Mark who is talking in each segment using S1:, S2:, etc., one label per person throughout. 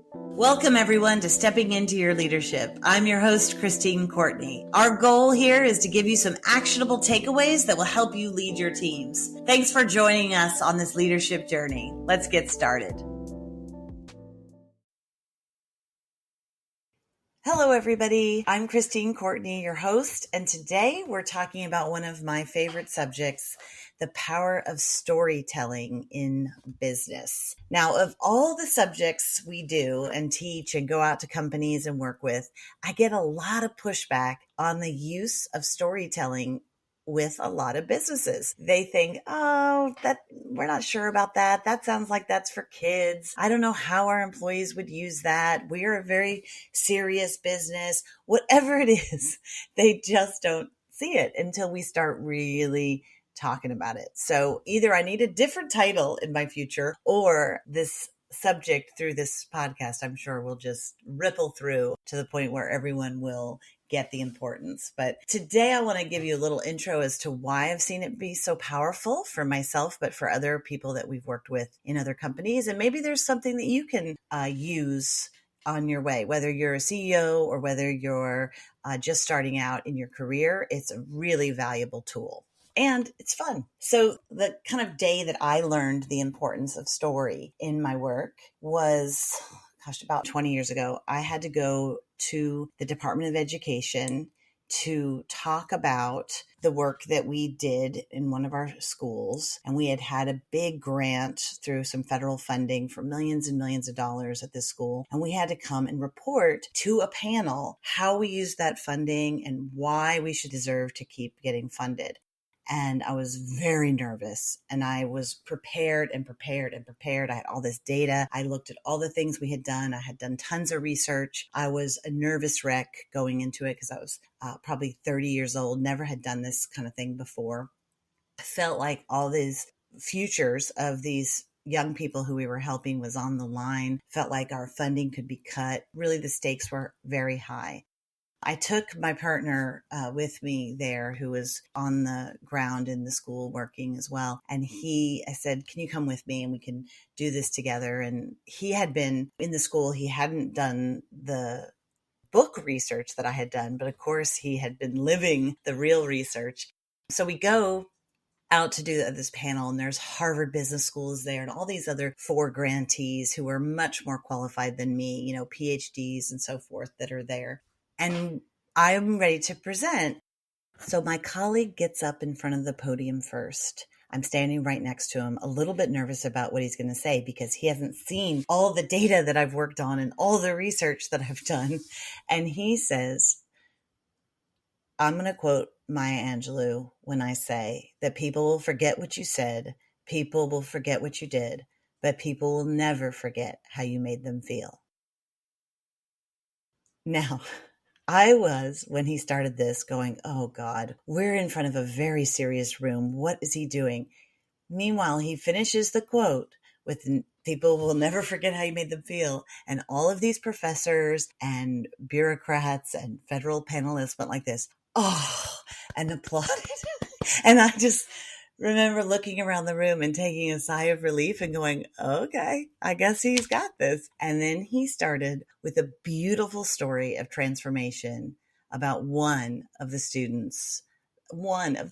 S1: Welcome, everyone, to Stepping Into Your Leadership. I'm your host, Christine Courtney. Our goal here is to give you some actionable takeaways that will help you lead your teams. Thanks for joining us on this leadership journey. Let's get started. Hello, everybody. I'm Christine Courtney, your host, and today we're talking about one of my favorite subjects, the power of storytelling in business. Now, of all the subjects we do and teach and go out to companies and work with, I get a lot of pushback on the use of storytelling with a lot of businesses. They think, that we're not sure about that. That sounds like that's for kids. I don't know how our employees would use that. We are a very serious business. Whatever it is, they just don't see it until we start really talking about it. So either I need a different title in my future, or this subject through this podcast, I'm sure will just ripple through to the point where everyone will get the importance. But today I want to give you a little intro as to why I've seen it be so powerful for myself, but for other people that we've worked with in other companies. And maybe there's something that you can use on your way, whether you're a CEO or whether you're just starting out in your career. It's a really valuable tool. And it's fun. So the kind of day that I learned the importance of story in my work was, about 20 years ago. I had to go to the Department of Education to talk about the work that we did in one of our schools. And we had a big grant through some federal funding for millions and millions of dollars at this school. And we had to come and report to a panel how we used that funding and why we should deserve to keep getting funded. And I was very nervous, and I was prepared. I had all this data. I looked at all the things we had done. I had done tons of research. I was a nervous wreck going into it because I was probably 30 years old, never had done this kind of thing before. I felt like all these futures of these young people who we were helping was on the line, felt like our funding could be cut. Really, the stakes were very high. I took my partner with me there, who was on the ground in the school working as well. And I said, can you come with me and we can do this together? And he had been in the school. He hadn't done the book research that I had done, but of course he had been living the real research. So we go out to do this panel, and there's Harvard Business Schools there and all these other 4 grantees who are much more qualified than me, PhDs and so forth that are there. And I'm ready to present. So my colleague gets up in front of the podium first. I'm standing right next to him, a little bit nervous about what he's going to say because he hasn't seen all the data that I've worked on and all the research that I've done. And he says, I'm going to quote Maya Angelou when I say that people will forget what you said, people will forget what you did, but people will never forget how you made them feel. Now, I was, when he started this, going, oh God, we're in front of a very serious room. What is he doing? Meanwhile, he finishes the quote with, people will never forget how you made them feel. And all of these professors and bureaucrats and federal panelists went like this, and applauded. And I just remember looking around the room and taking a sigh of relief and going, okay, I guess he's got this. And then he started with a beautiful story of transformation about one of the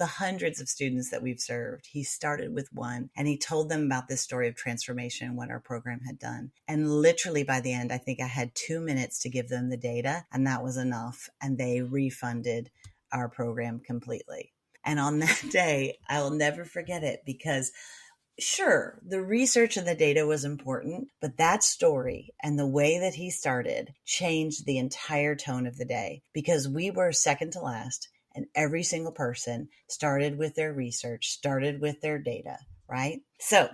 S1: hundreds of students that we've served. He started with one, and he told them about this story of transformation and what our program had done. And literally by the end, I think I had 2 minutes to give them the data, and that was enough. And they refunded our program completely. And on that day, I will never forget it because sure, the research and the data was important, but that story and the way that he started changed the entire tone of the day because we were second to last and every single person started with their research, started with their data, right? So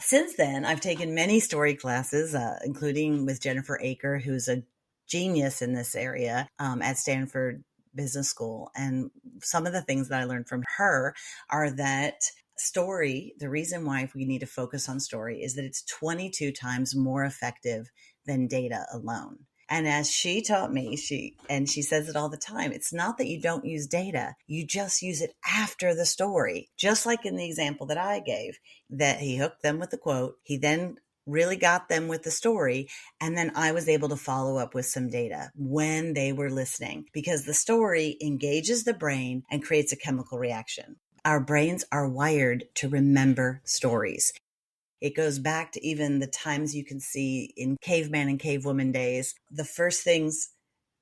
S1: since then, I've taken many story classes, including with Jennifer Aker, who's a genius in this area at Stanford Business School. And some of the things that I learned from her are that story, the reason why we need to focus on story is that it's 22 times more effective than data alone. And as she taught me, she says it all the time, it's not that you don't use data, you just use it after the story. Just like in the example that I gave, that he hooked them with the quote. He then really got them with the story. And then I was able to follow up with some data when they were listening, because the story engages the brain and creates a chemical reaction. Our brains are wired to remember stories. It goes back to even the times you can see in caveman and cavewoman days. The first things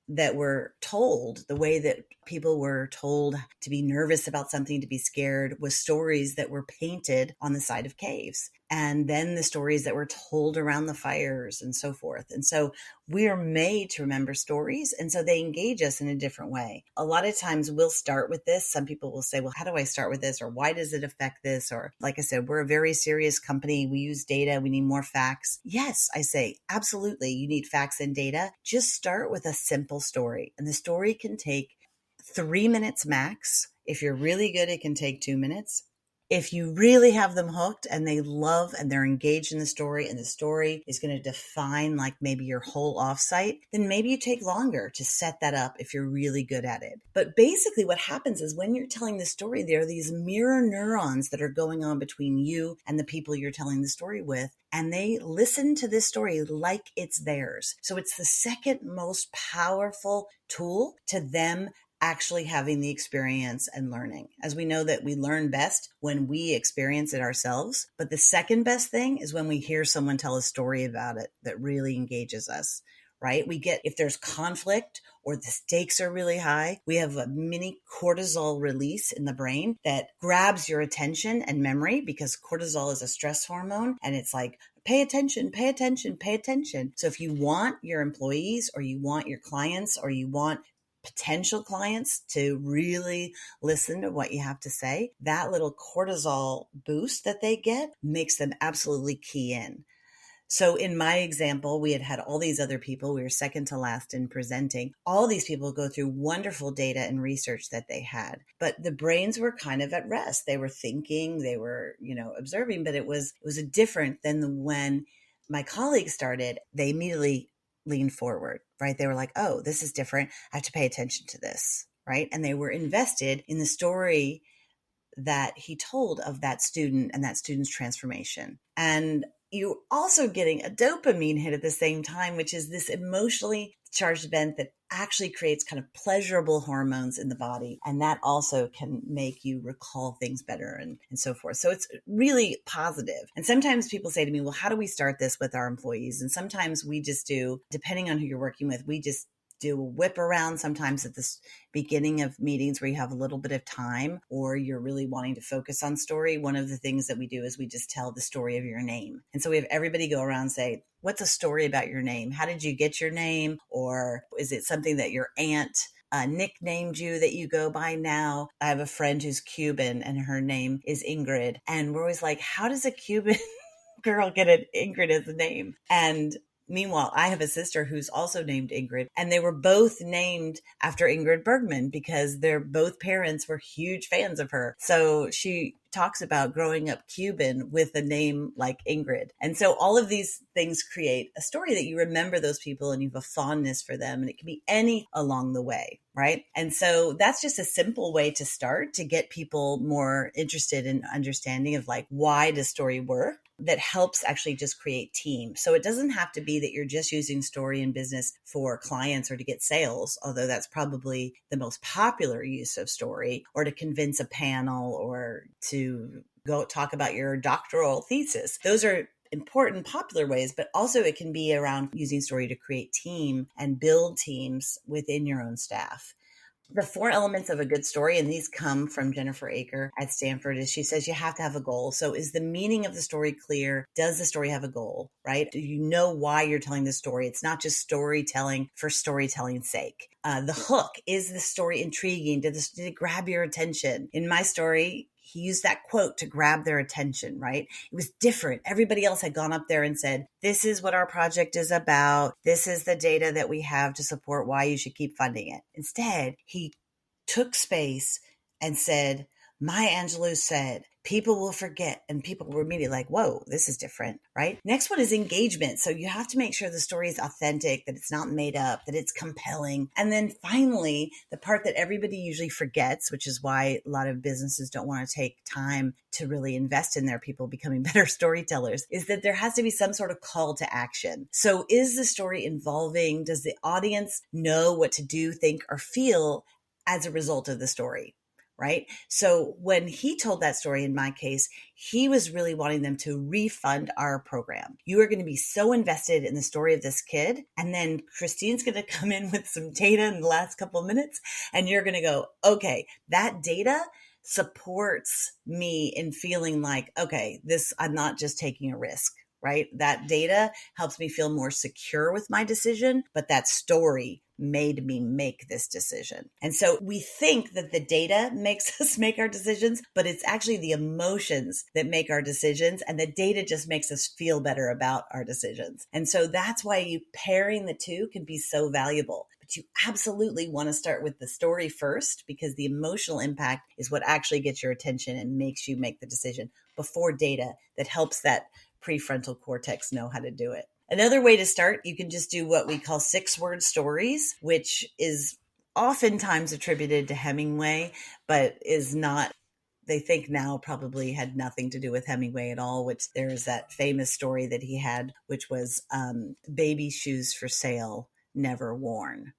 S1: that were told, the way that people were told to be nervous about something, to be scared, was stories that were painted on the side of caves. And then the stories that were told around the fires and so forth. And so we are made to remember stories. And so they engage us in a different way. A lot of times we'll start with this. Some people will say, well, how do I start with this? Or why does it affect this? Or like I said, we're a very serious company. We use data. We need more facts. Yes, I say, absolutely. You need facts and data. Just start with a simple story. And the story can take 3 minutes max. If you're really good, it can take 2 minutes. If you really have them hooked and they love and they're engaged in the story, and the story is going to define like maybe your whole offsite, then maybe you take longer to set that up if you're really good at it. But basically what happens is when you're telling the story, there are these mirror neurons that are going on between you and the people you're telling the story with, and they listen to this story like it's theirs. So it's the second most powerful tool to them actually having the experience and learning. As we know that we learn best when we experience it ourselves. But the second best thing is when we hear someone tell a story about it that really engages us, right? We get, if there's conflict or the stakes are really high, we have a mini cortisol release in the brain that grabs your attention and memory, because cortisol is a stress hormone. And it's like, pay attention, pay attention, pay attention. So if you want your employees, or you want your clients, or you want potential clients to really listen to what you have to say, that little cortisol boost that they get makes them absolutely key in. So in my example, we had all these other people. We were second to last in presenting. All these people go through wonderful data and research that they had, but the brains were kind of at rest. They were thinking, they were, observing, but it was different than when my colleagues started. They immediately leaned forward, right? They were like, oh, this is different. I have to pay attention to this, right? And they were invested in the story that he told of that student and that student's transformation. And you're also getting a dopamine hit at the same time, which is this emotionally charged event that actually creates kind of pleasurable hormones in the body. And that also can make you recall things better and so forth. So it's really positive. And sometimes people say to me, well, how do we start this with our employees? And sometimes we just do, depending on who you're working with, we just do a whip around sometimes at the beginning of meetings where you have a little bit of time, or you're really wanting to focus on story. One of the things that we do is we just tell the story of your name. And so we have everybody go around and say, what's a story about your name? How did you get your name? Or is it something that your aunt nicknamed you that you go by now? I have a friend who's Cuban and her name is Ingrid. And we're always like, how does a Cuban girl get an Ingrid as a name? And meanwhile, I have a sister who's also named Ingrid, and they were both named after Ingrid Bergman because their both parents were huge fans of her. So she talks about growing up Cuban with a name like Ingrid. And so all of these things create a story that you remember those people and you have a fondness for them. And it can be any along the way, right? And so that's just a simple way to start to get people more interested in understanding of like, why does story work? That helps actually just create team. So it doesn't have to be that you're just using story in business for clients or to get sales, although that's probably the most popular use of story, or to convince a panel, or to go talk about your doctoral thesis. Those are important, popular ways, but also it can be around using story to create team and build teams within your own staff. The 4 elements of a good story, and these come from Jennifer Aker at Stanford, is she says you have to have a goal. So is the meaning of the story clear? Does the story have a goal, right? Do you know why you're telling the story? It's not just storytelling for storytelling's sake. The hook, is the story intriguing? Did it grab your attention? In my story, he used that quote to grab their attention, right? It was different. Everybody else had gone up there and said, this is what our project is about. This is the data that we have to support why you should keep funding it. Instead, he took space and said, Maya Angelou said, people will forget and people will immediately like, whoa, this is different, right? Next one is engagement. So you have to make sure the story is authentic, that it's not made up, that it's compelling. And then finally, the part that everybody usually forgets, which is why a lot of businesses don't want to take time to really invest in their people becoming better storytellers, is that there has to be some sort of call to action. So is the story involving, does the audience know what to do, think, or feel as a result of the story? Right? So when he told that story, in my case, he was really wanting them to refund our program. You are going to be so invested in the story of this kid. And then Christine's going to come in with some data in the last couple of minutes. And you're going to go, okay, that data supports me in feeling like, okay, I'm not just taking a risk. Right? That data helps me feel more secure with my decision, but that story made me make this decision. And so we think that the data makes us make our decisions, but it's actually the emotions that make our decisions. And the data just makes us feel better about our decisions. And so that's why pairing the two can be so valuable. But you absolutely want to start with the story first, because the emotional impact is what actually gets your attention and makes you make the decision before data that helps that prefrontal cortex know how to do it. Another way to start, you can just do what we call 6-word stories, which is oftentimes attributed to Hemingway, but is not, they think now probably had nothing to do with Hemingway at all, which there's that famous story that he had, which was baby shoes for sale, never worn.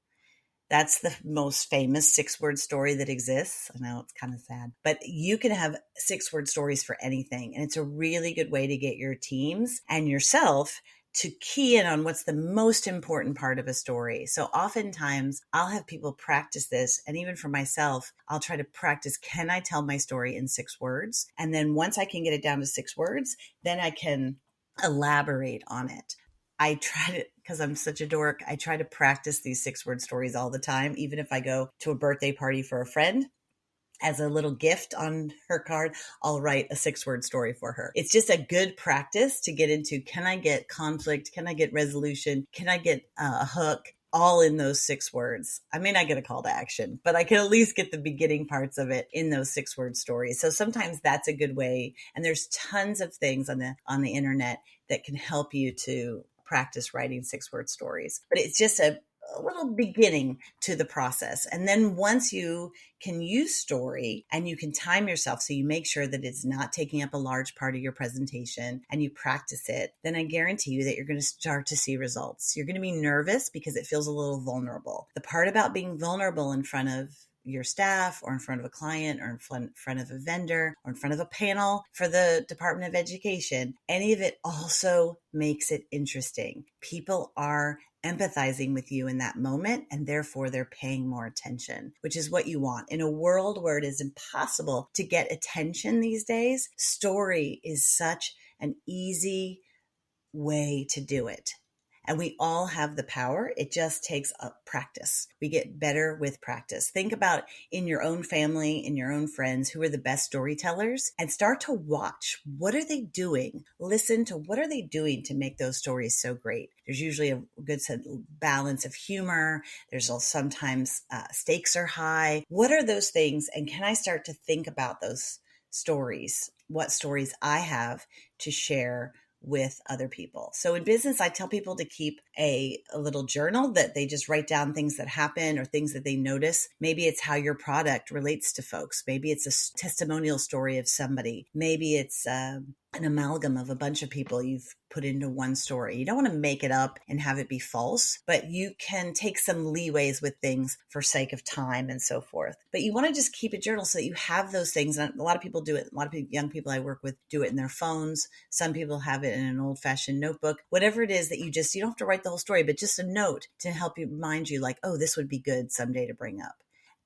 S1: That's the most famous 6-word story that exists. I know it's kind of sad, but you can have 6-word stories for anything. And it's a really good way to get your teams and yourself to key in on what's the most important part of a story. So oftentimes I'll have people practice this. And even for myself, I'll try to practice, can I tell my story in 6 words? And then once I can get it down to 6 words, then I can elaborate on it. I try to, because I'm such a dork, I try to practice these 6-word stories all the time. Even if I go to a birthday party for a friend, as a little gift on her card, I'll write a 6-word story for her. It's just a good practice to get into, can I get conflict? Can I get resolution? Can I get a hook? All in those 6 words. I may not get a call to action, but I can at least get the beginning parts of it in those 6-word stories. So sometimes that's a good way. And there's tons of things on the internet that can help you to practice writing 6-word stories. But it's just a little beginning to the process. And then once you can use story and you can time yourself so you make sure that it's not taking up a large part of your presentation and you practice it, then I guarantee you that you're going to start to see results. You're going to be nervous because it feels a little vulnerable. The part about being vulnerable in front of your staff or in front of a client or in front of a vendor or in front of a panel for the Department of Education, any of it also makes it interesting. People are empathizing with you in that moment, and therefore they're paying more attention, which is what you want. In a world where it is impossible to get attention these days, story is such an easy way to do it. And we all have the power. It just takes a practice. We get better with practice. Think about in your own family, in your own friends, who are the best storytellers, and start to watch. What are they doing? Listen to what are they doing to make those stories so great. There's usually a good balance of humor. There's also sometimes stakes are high. What are those things? And can I start to think about those stories? What stories I have to share with other people. So in business, I tell people to keep a little journal that they just write down things that happen or things that they notice. Maybe it's how your product relates to folks. Maybe it's a testimonial story of somebody. Maybe it's an amalgam of a bunch of people you've put into one story. You don't want to make it up and have it be false, but you can take some leeways with things for sake of time and so forth. But you want to just keep a journal so that you have those things. And a lot of people do it. A lot of young people I work with do it in their phones. Some people have it in an old-fashioned notebook. Whatever it is that you don't have to write the whole story, but just a note to help you remind you like, oh, this would be good someday to bring up.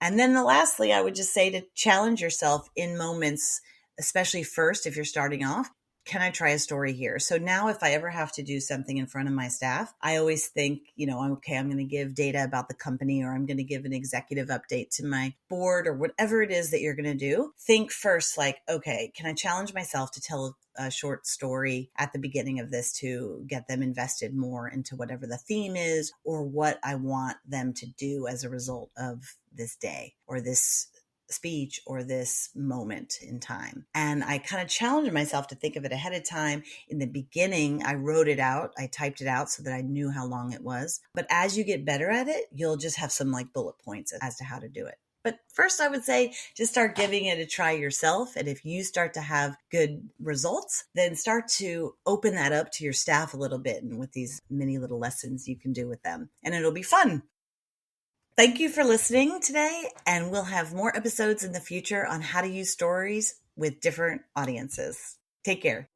S1: And then lastly, I would just say to challenge yourself in moments, especially first, if you're starting off. Can I try a story here? So now if I ever have to do something in front of my staff, I always think, okay, I'm going to give data about the company, or I'm going to give an executive update to my board, or whatever it is that you're going to do. Think first, like, okay, can I challenge myself to tell a short story at the beginning of this to get them invested more into whatever the theme is, or what I want them to do as a result of this day or this speech or this moment in time. And I kind of challenged myself to think of it ahead of time. In the beginning, I wrote it out. I typed it out so that I knew how long it was. But as you get better at it, you'll just have some like bullet points as to how to do it. But first, I would say just start giving it a try yourself. And if you start to have good results, then start to open that up to your staff a little bit, and with these mini little lessons you can do with them. And it'll be fun. Thank you for listening today, and we'll have more episodes in the future on how to use stories with different audiences. Take care.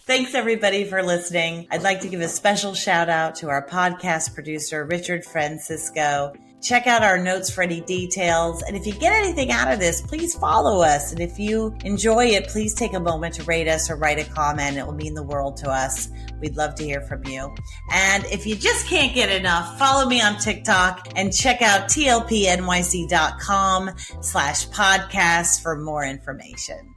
S1: Thanks everybody for listening. I'd like to give a special shout out to our podcast producer, Richard Francisco. Check out our notes for any details. And if you get anything out of this, please follow us. And if you enjoy it, please take a moment to rate us or write a comment. It will mean the world to us. We'd love to hear from you. And if you just can't get enough, follow me on TikTok and check out tlpnyc.com/podcast for more information.